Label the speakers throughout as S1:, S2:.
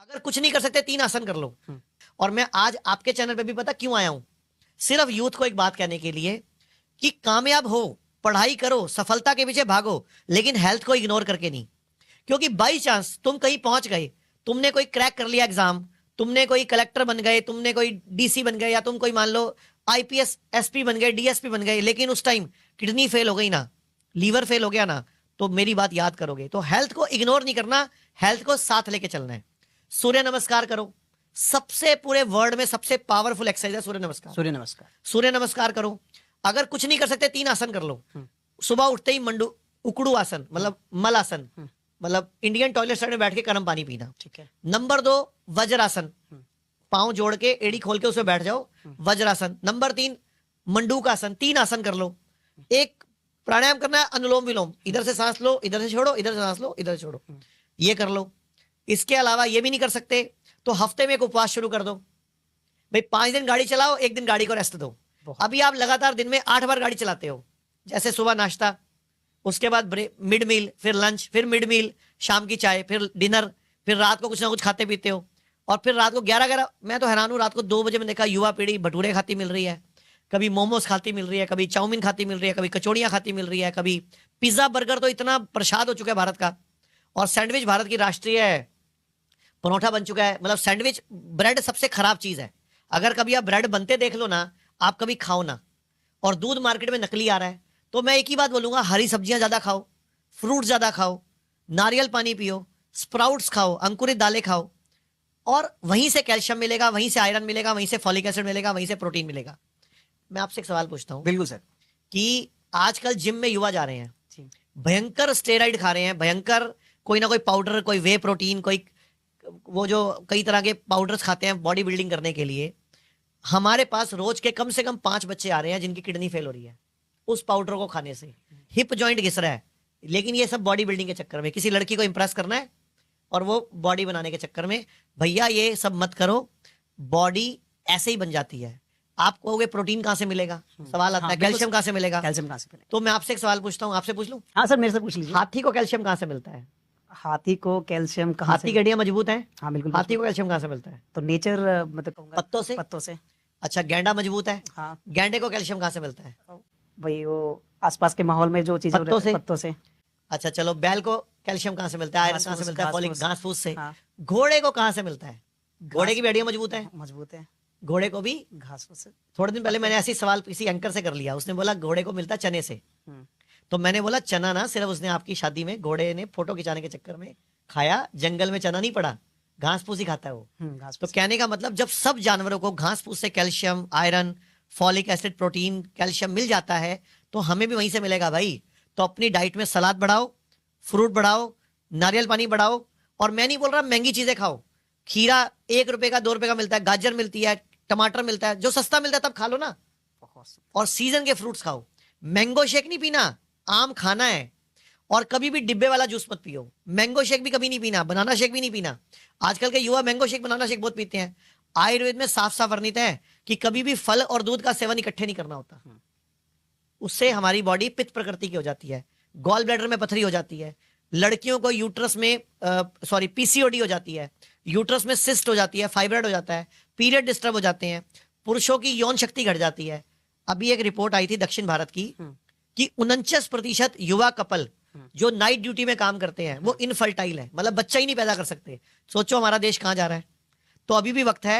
S1: अगर कुछ नहीं कर सकते 3 आसन कर लो। और मैं आज आपके चैनल पे भी पता क्यों आया हूं, सिर्फ यूथ को एक बात कहने के लिए कि कामयाब हो, पढ़ाई करो, सफलता के पीछे भागो, लेकिन हेल्थ को इग्नोर करके नहीं। क्योंकि बाई चांस तुम कहीं पहुंच गए, तुमने कोई क्रैक कर लिया एग्जाम, तुमने कोई कलेक्टर बन गए, तुमने कोई डीसी बन गए, या तुम कोई मान लो आईपीएस एसपी बन गए, डीएसपी बन गए, लेकिन उस टाइम किडनी फेल हो गई ना, लीवर फेल हो गया ना, तो मेरी बात याद करोगे। तो हेल्थ को इग्नोर नहीं करना, हेल्थ को साथ लेके चलना है। सूर्य नमस्कार करो, सबसे पूरे वर्ल्ड में सबसे पावरफुल एक्सरसाइज है सूर्य नमस्कार।
S2: सूर्य नमस्कार,
S1: सूर्य नमस्कार करो। अगर कुछ नहीं कर सकते 3 आसन कर लो। सुबह उठते ही उकड़ू आसन, मतलब मल आसन, मतलब इंडियन टॉयलेट साइड में बैठ के गर्म पानी पीना।
S2: ठीक है।
S1: नंबर 2 वज्रासन, पांव जोड़ के एड़ी खोल के उसमें बैठ जाओ, वज्रासन। नंबर 3 मंडूक आसन। 3 आसन कर लो। एक प्राणायाम करना है, अनुलोम विलोम, इधर से सांस लो, इधर से छोड़ो, इधर से सांस लो, इधर से छोड़ो, ये कर लो। इसके अलावा ये भी नहीं कर सकते तो हफ्ते में एक उपवास शुरू कर दो भाई। 5 दिन गाड़ी चलाओ, 1 दिन गाड़ी को रेस्ट दो। अभी आप लगातार दिन में 8 बार गाड़ी चलाते हो, जैसे सुबह नाश्ता, उसके बाद मिड मील, फिर लंच, फिर मिड मील, शाम की चाय, फिर डिनर, फिर रात को कुछ ना कुछ खाते पीते हो, और फिर रात को 11 मैं तो हैरान हूं, रात को 2 बजे में देखा युवा पीढ़ी भटूरे खाती मिल रही है, कभी मोमोज खाती मिल रही है, कभी चाउमीन खाती मिल रही है, कभी कचौड़ियां खाती मिल रही है, कभी पिज्जा बर्गर। तो इतना प्रसाद हो चुका है भारत का। और सैंडविच भारत की राष्ट्रीय परोठा बन चुका है। मतलब सैंडविच, ब्रेड सबसे खराब चीज है। अगर कभी आप ब्रेड बनते देख लो ना, आप कभी खाओ ना। और दूध मार्केट में नकली आ रहा है। तो मैं एक ही बात बोलूंगा, हरी सब्जियां ज्यादा खाओ, फ्रूट ज्यादा खाओ, नारियल पानी पियो, स्प्राउट्स खाओ, अंकुरित दालें खाओ, और वहीं से कैल्शियम मिलेगा, वहीं से आयरन मिलेगा, वहीं से फॉलिक एसिड मिलेगा, वहीं से प्रोटीन मिलेगा। मैं आपसे एक सवाल पूछता हूँ।
S2: बिल्कुल सर।
S1: कि आजकल जिम में युवा जा रहे हैं, भयंकर स्टेरॉइड खा रहे हैं, भयंकर कोई ना कोई पाउडर, कोई वे प्रोटीन, कोई वो जो कई तरह के पाउडर्स खाते हैं बॉडी बिल्डिंग करने के लिए। हमारे पास रोज के कम से कम 5 बच्चे आ रहे हैं जिनकी किडनी फेल हो रही है उस पाउडर को खाने से। हिप जॉइंट घिस रहा है, लेकिन ये सब बॉडी बिल्डिंग के चक्कर में, किसी लड़की को इंप्रेस करना है और वो बॉडी बनाने के चक्कर में। भैया ये सब मत करो, बॉडी ऐसे ही बन जाती है। आप कहोगे प्रोटीन कहां से मिलेगा, सवाल आता है, कैल्शियम कहां से मिलेगा?
S2: कैल्शियम कहां से मिलेगा?
S1: तो मैं आपसे एक सवाल पूछता हूं, आपसे पूछ लूं?
S2: हाँ सर, मेरे से पूछ लीजिए।
S1: हाथी को कैल्शियम कहां से मिलता है?
S2: हाथी को कैल्शियम कहां से?
S1: हाथी की हड्डियां मजबूत हैं।
S2: हाँ बिल्कुल।
S1: हाथी को कैल्शियम कहां से मिलता है?
S2: तो नेचर, मतलब कहूंगा
S1: पत्तों से।
S2: पत्तों से।
S1: अच्छा, गेंडा मजबूत है।
S2: हाँ।
S1: गेंडे को कैल्शियम कहां से मिलता है?
S2: भाई वो आसपास के माहौल में जो चीजें
S1: पत्तों से।
S2: पत्तों से।
S1: अच्छा चलो, बैल को कैल्शियम कहां से मिलता है? आयरन कहां से मिलता है? फॉलिक, घास फूस से। घोड़े को कहां से मिलता है? घोड़े की भी हड्डियां मजबूत है।
S2: मजबूत है।
S1: घोड़े को भी
S2: घास फूस से।
S1: थोड़े दिन पहले मैंने ऐसी सवाल किसी एंकर से कर लिया, उसने बोला घोड़े को मिलता चने से। तो मैंने बोला चना ना, सिर्फ उसने आपकी शादी में घोड़े ने फोटो खिंचाने के चक्कर में खाया, जंगल में चना नहीं पड़ा, घास फूस ही खाता है वो। तो कहने का मतलब, जब सब जानवरों को घास फूस से calcium, iron, folic acid, protein, calcium मिल जाता है, तो हमें भी वहीं से मिलेगा भाई। तो अपनी डाइट में सलाद बढ़ाओ, फ्रूट बढ़ाओ, नारियल पानी बढ़ाओ। और मैं नहीं बोल रहा महंगी चीजें खाओ, खीरा 1 रुपए का, 2 रुपए का मिलता है, गाजर मिलती है, टमाटर मिलता है, जो सस्ता मिलता है तब खा लो ना। और सीजन के फ्रूट्स खाओ। मैंगो शेक नहीं पीना, आम खाना है। और कभी भी डिब्बे वाला जूस मत पियो। मैंगो शेक भी कभी नहीं पीना, बनाना शेक भी नहीं पीना। आजकल के युवा मैंगो शेक, बनाना शेक बहुत पीते हैं। आयुर्वेद में साफ साफ वर्णित है कि कभी भी फल और दूध का सेवन इकट्ठे नहीं करना होता। उससे हमारी बॉडी पित्त प्रकृति की हो जाती है, गॉल ब्लैडर में पथरी हो जाती है, लड़कियों को यूट्रस में पीसीओडी हो जाती है, यूट्रस में सिस्ट हो जाती है, फाइब्रॉइड हो जाता है, पीरियड डिस्टर्ब हो जाते हैं, पुरुषों की यौन शक्ति घट जाती है। अभी एक रिपोर्ट आई थी दक्षिण भारत की कि 49% युवा कपल जो नाइट ड्यूटी में काम करते हैं वो इनफर्टाइल है, मतलब बच्चा ही नहीं पैदा कर सकते। सोचो हमारा देश कहां जा रहा है। तो अभी भी वक्त है,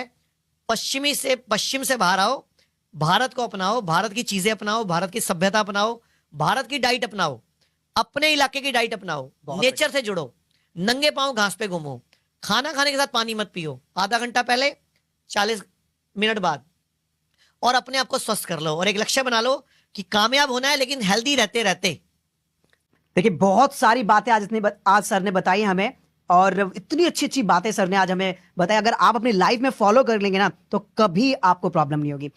S1: पश्चिम से बाहर आओ, भारत को अपनाओ, भारत की चीजें अपनाओ, भारत की सभ्यता अपनाओ, भारत की डाइट अपनाओ, अपने इलाके की डाइट अपनाओ, नेचर से जुड़ो, नंगे पांव घास पे घूमो, खाना खाने के साथ पानी मत पियो, आधा घंटा पहले, 40 मिनट बाद, और अपने आप को स्वस्थ कर लो। और एक लक्ष्य बना लो कि कामयाब होना है, लेकिन हेल्दी रहते रहते।
S2: देखिए, बहुत सारी बातें आज सर ने बताई हमें, और इतनी अच्छी अच्छी बातें सर ने आज हमें बताई। अगर आप अपनी लाइफ में फॉलो कर लेंगे ना, तो कभी आपको प्रॉब्लम नहीं होगी।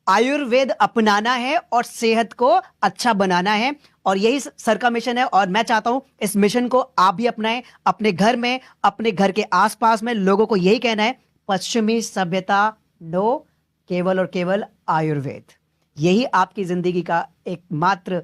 S2: आयुर्वेद अपनाना है और सेहत को अच्छा बनाना है, और यही सर का मिशन है। और मैं चाहता हूं इस मिशन को आप भी अपनाएं, अपने घर में, अपने घर के आसपास में लोगों को यही कहना है, पश्चिमी सभ्यता नो, केवल और केवल आयुर्वेद। यही आपकी जिंदगी का एकमात्र